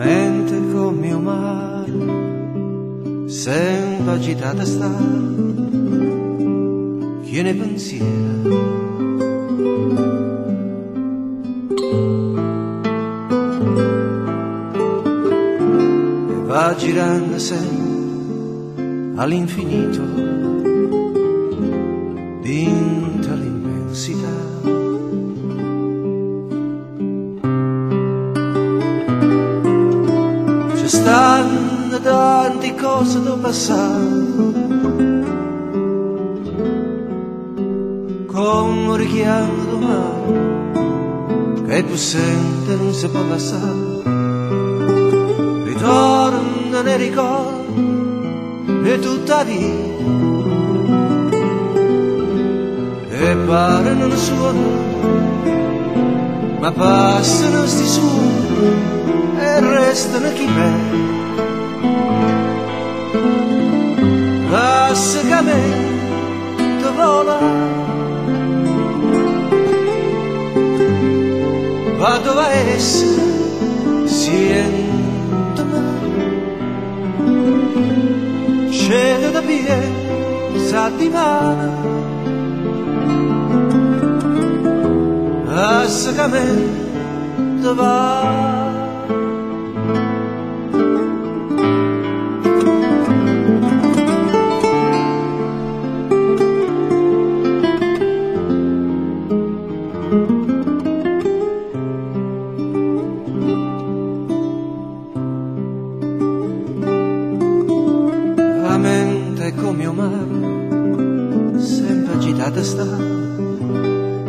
mente come un mare, sempre agitata sta, chi ne pensiera. E va girando sempre all'infinito, dentro l'immensità. Ci stanno tante cose da passare, come un richiamo domani, che più sente non si può passare. Ritorna nei ricordi e tuttavia, e pare non suona, ma passano sti suoni e restano chi me. Lascia che me te vola, vado a essere siento me. Scende da piedi settimana, lascia che me te va. La mente è come un mare, sempre agitata sta,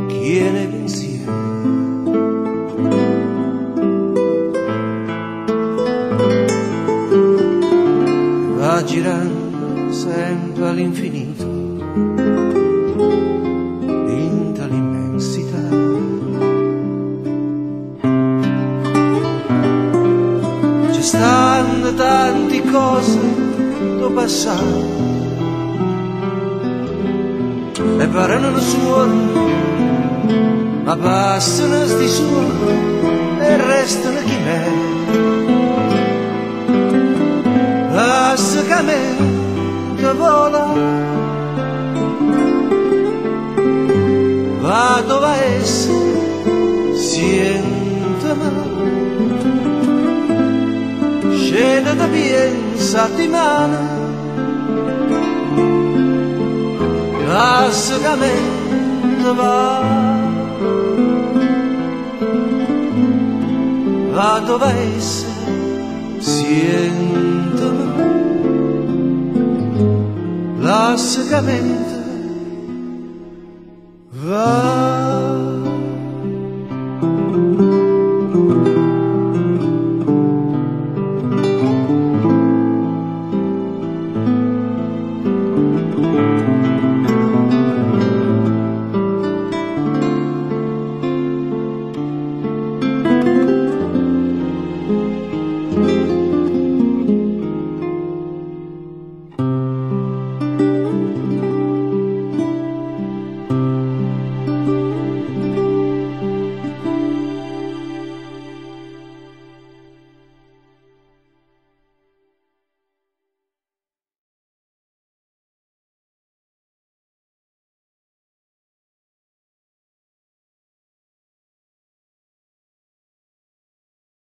chi ne pensiero. Va girando sempre all'infinito, dentro l'immensità. Ci stanno tante cose da passare, e pare non suono, ma passano sti suoni e restano chi me. Lascia che me che vola, vado a essere siento me. Scende da piedi settimana, lascia che me te va. Vado a essere siento me. Lascia che me